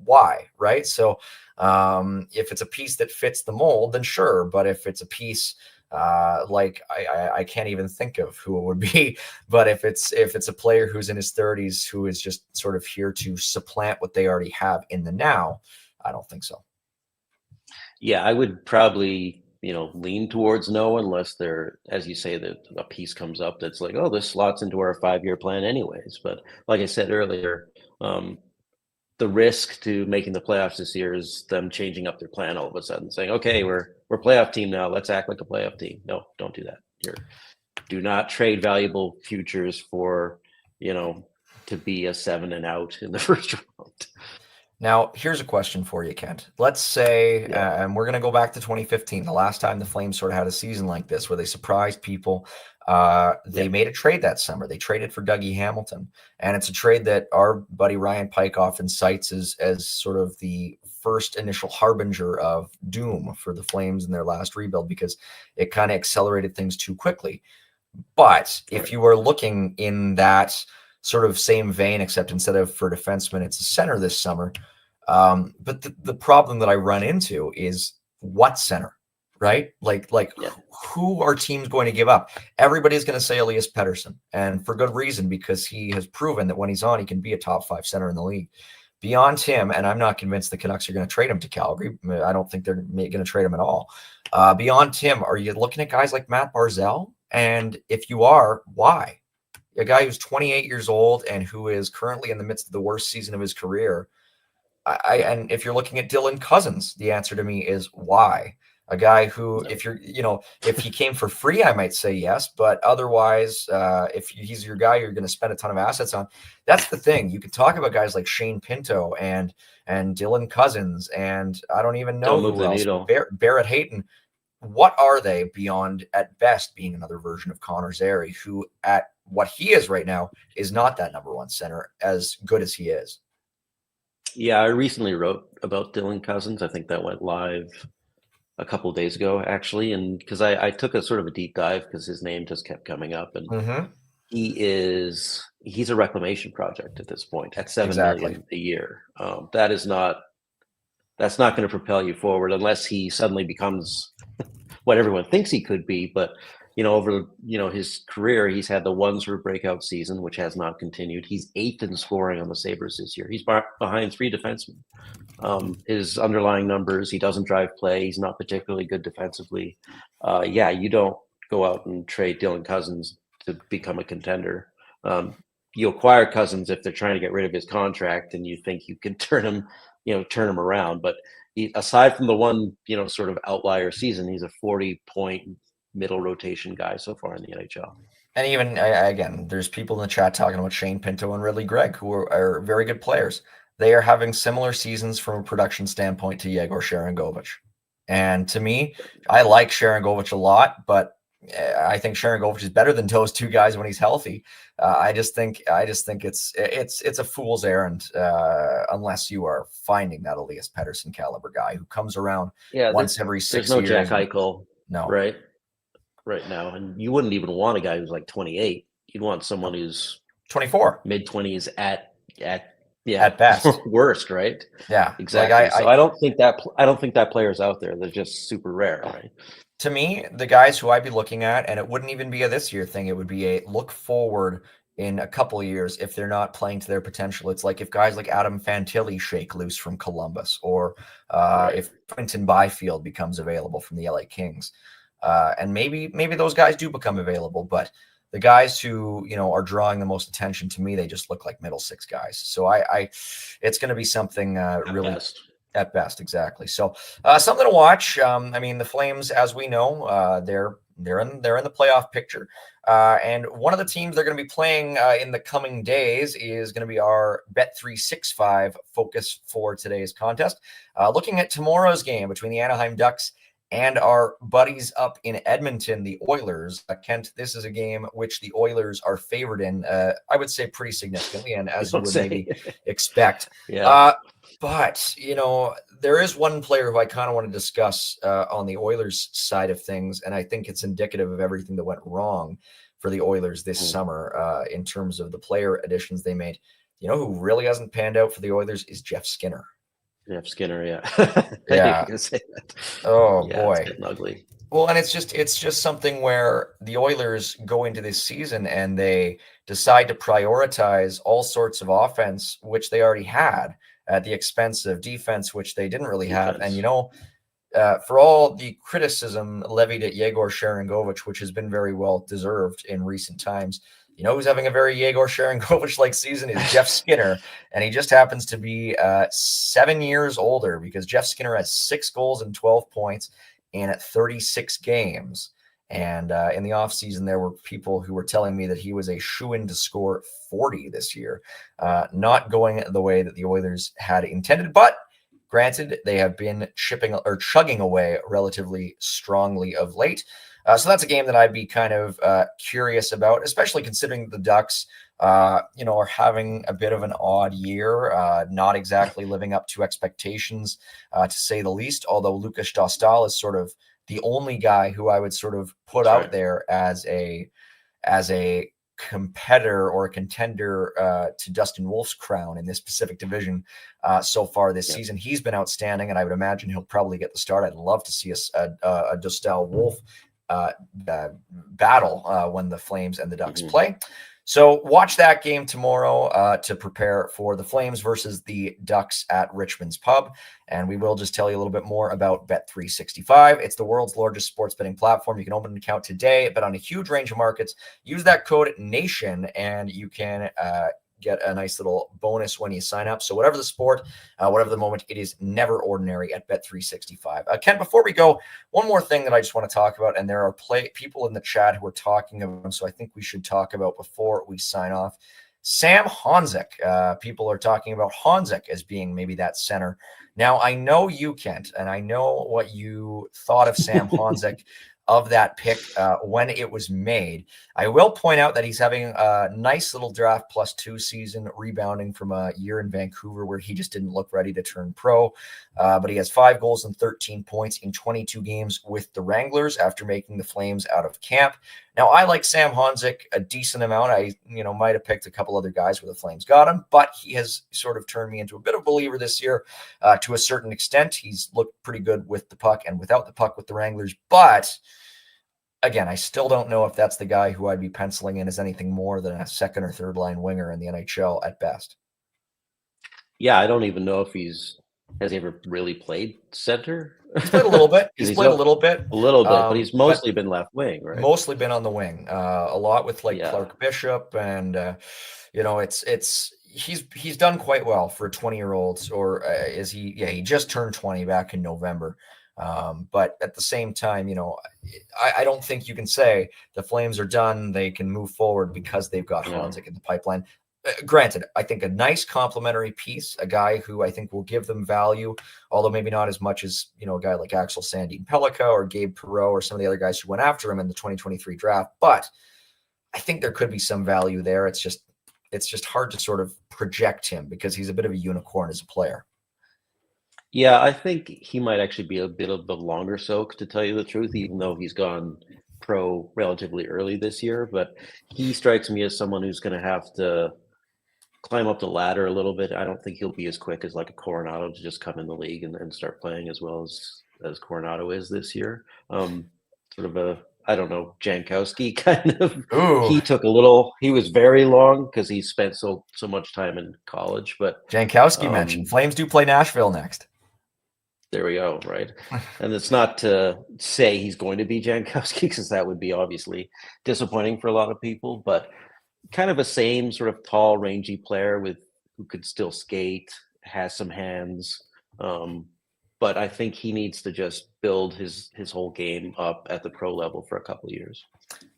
why, right? So if it's a piece that fits the mold, then sure. But if it's a piece I can't even think of who it would be, but if it's a player who's in his 30s who is just sort of here to supplant what they already have in the now, I don't think so. Yeah, I would probably lean towards no, unless there, as you say, that a piece comes up that's like, oh, this slots into our 5-year plan anyways. But like I said earlier, the risk to making the playoffs this year is them changing up their plan all of a sudden, saying, okay, we're a playoff team now, let's act like a playoff team. No, don't do that. here. Do not trade valuable futures for, to be a 7 and out in the first round. Now, here's a question for you, Kent. Let's say, and we're going to go back to 2015, the last time the Flames sort of had a season like this where they surprised people. They made a trade that summer. They traded for Dougie Hamilton, and it's a trade that our buddy Ryan Pike often cites as sort of the first initial harbinger of doom for the Flames in their last rebuild because it kind of accelerated things too quickly. But if you are looking in that sort of same vein, except instead of for defensemen, it's a center this summer. But the problem that I run into is what center, right? Like who are teams going to give up? Everybody's going to say Elias Pettersson, and for good reason, because he has proven that when he's on, he can be a top 5 center in the league. Beyond him, and I'm not convinced the Canucks are going to trade him to Calgary. I don't think they're going to trade him at all. Beyond him, are you looking at guys like Matt Barzal? And if you are, why? A guy who's 28 years old and who is currently in the midst of the worst season of his career. And if you're looking at Dylan Cousins, the answer to me is why? A guy who, if he came for free, I might say yes, but otherwise, if he's your guy, you're going to spend a ton of assets on. That's the thing. You can talk about guys like Shane Pinto and Dylan Cousins, and I don't even know who else. Barrett Hayton. What are they beyond, at best, being another version of Connor Zary, who at what he is right now is not that number 1 center, as good as he is? Yeah, I recently wrote about Dylan Cousins. I think that went live a couple of days ago, actually, and because I took a sort of a deep dive because his name just kept coming up, and he's a reclamation project at this point at $7 million a year. That's not going to propel you forward unless he suddenly becomes what everyone thinks he could be. But over his career, he's had the one sort of breakout season, which has not continued. He's 8th in scoring on the Sabres this year. He's behind 3 defensemen. His underlying numbers, he doesn't drive play. He's not particularly good defensively. You don't go out and trade Dylan Cousins to become a contender. You acquire Cousins if they're trying to get rid of his contract and you think you can turn him around. But aside from the one, sort of outlier season, he's a 40-point middle rotation guy so far in the NHL. And even, again, there's people in the chat talking about Shane Pinto and Ridley Gregg, who are very good players. They are having similar seasons from a production standpoint to Yegor Sharangovich. And to me, I like Sharangovich a lot, but I think Sharangovich is better than those 2 guys when he's healthy. I just think it's a fool's errand unless you are finding that Elias Pettersson caliber guy who comes around once every 6 years. There's no Jack Eichel, no, right now, and you wouldn't even want a guy who's like 28. You'd want someone who's 24, mid-20s at best, worst, right? Yeah, exactly. I don't think that player's out there. They're just super rare, right? To me, the guys who I'd be looking at, and it wouldn't even be a this year thing, it would be a look forward in a couple of years if they're not playing to their potential. It's like if guys like Adam Fantilli shake loose from Columbus, or if Quentin Byfield becomes available from the LA Kings. And maybe those guys do become available, but the guys who are drawing the most attention to me, they just look like middle 6 guys. So it's going to be something really at best, exactly. So something to watch. I mean, the Flames, as we know, they're in the playoff picture, and one of the teams they're going to be playing in the coming days is going to be our Bet365 focus for today's contest. Looking at tomorrow's game between the Anaheim Ducks and our buddies up in Edmonton, the Oilers. Kent, this is a game which the Oilers are favored in, I would say pretty significantly, and as you would maybe expect. But, there is one player who I kind of want to discuss on the Oilers side of things, and I think it's indicative of everything that went wrong for the Oilers this summer in terms of the player additions they made. Who really hasn't panned out for the Oilers is Jeff Skinner. Jeff Skinner, yeah. Yeah. You say that. Oh, boy. It's getting ugly. Well, and it's just something where the Oilers go into this season and they decide to prioritize all sorts of offense, which they already had, at the expense of defense, which they didn't really have. And, for all the criticism levied at Yegor Sharangovich, which has been very well deserved in recent times, who's having a very Yegor Sharangovich-like season is Jeff Skinner, and he just happens to be 7 years older, because Jeff Skinner has 6 goals and 12 points in 36 games. And in the offseason, there were people who were telling me that he was a shoo-in to score 40 this year. Not going the way that the Oilers had intended, but granted, they have been chugging away relatively strongly of late. So that's a game that I'd be kind of curious about, especially considering the Ducks, are having a bit of an odd year, not exactly living up to expectations, to say the least. Although Lukas Dostal is sort of the only guy who I would sort of put out there as a competitor or a contender to Dustin Wolf's crown in this Pacific Division so far this season. He's been outstanding, and I would imagine he'll probably get the start. I'd love to see a Dostal Wolf battle when the Flames and the Ducks play. So watch that game tomorrow to prepare for the Flames versus the Ducks at Richmond's Pub. And we will just tell you a little bit more about Bet365. It's the world's largest sports betting platform. You can open an account today, bet on a huge range of markets. Use that code NATION, and you can get a nice little bonus when you sign up. So whatever the sport, whatever the moment, it is never ordinary at Bet365. Ken, before we go, one more thing that I just want to talk about, and there are people in the chat who are talking about them, so I think we should talk about before we sign off. Sam Honzek. People are talking about Honzek as being maybe that center. Now, I know you, Kent, and I know what you thought of Sam Honzek of that pick when it was made. I will point out that he's having a nice little draft +2 season, rebounding from a year in Vancouver where he just didn't look ready to turn pro. But he has 5 goals and 13 points in 22 games with the Wranglers after making the Flames out of camp. Now, I like Sam Honzek a decent amount. I might have picked a couple other guys where the Flames got him, but he has sort of turned me into a bit of a believer this year to a certain extent. He's looked pretty good with the puck and without the puck with the Wranglers, but again, I still don't know if that's the guy who I'd be penciling in as anything more than a second or third line winger in the NHL at best. Yeah, I don't even know if has he ever really played center. He's played a little bit. He's played a little bit, but he's mostly been left wing, right? Mostly been on the wing, a lot with Clark Bishop, and he's done quite well for a 20-year-old, or is he? Yeah, he just turned 20 back in November. But at the same time, I don't think you can say the Flames are done. They can move forward because they've got Honzek in the pipeline. Granted, I think a nice complementary piece, a guy who I think will give them value, although maybe not as much as, a guy like Axel Sandin-Pellikka or Gabe Perreault or some of the other guys who went after him in the 2023 draft. But I think there could be some value there. It's just hard to sort of project him because he's a bit of a unicorn as a player. Yeah, I think he might actually be a bit of a longer soak, to tell you the truth, even though he's gone pro relatively early this year. But he strikes me as someone who's going to have to climb up the ladder a little bit. I don't think he'll be as quick as like a Coronado to just come in the league and start playing as well as Coronado is this year. Sort of a, I don't know, Jankowski kind of. Ooh. He was very long because he spent so much time in college. But Jankowski mentioned Flames do play Nashville next. There we go, right? And it's not to say he's going to be Jankowski, because that would be obviously disappointing for a lot of people, but kind of a same sort of tall, rangy player who could still skate, has some hands. But I think he needs to just build his whole game up at the pro level for a couple of years.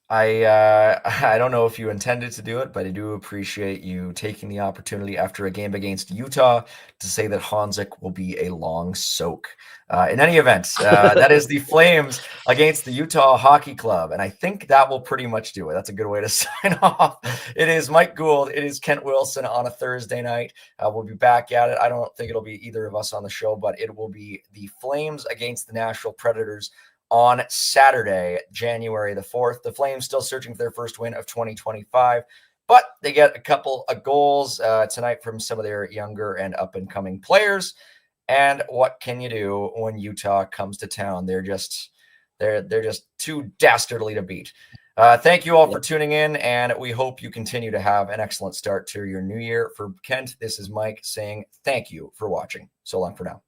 I don't know if you intended to do it, but I do appreciate you taking the opportunity after a game against Utah to say that Honzek will be a long soak. In any event, that is the Flames against the Utah Hockey Club, and I think that will pretty much do it. That's a good way to sign off. It is Mike Gould. It is Kent Wilson on a Thursday night. We'll be back at it. I don't think it'll be either of us on the show, but it will be the Flames against the Nashville Predators on Saturday, January the 4th. The Flames still searching for their first win of 2025, but they get a couple of goals tonight from some of their younger and up-and-coming players. And what can you do when Utah comes to town? They're just too dastardly to beat. Thank you all for tuning in, and we hope you continue to have an excellent start to your new year. For Kent, this is Mike saying thank you for watching. So long for now.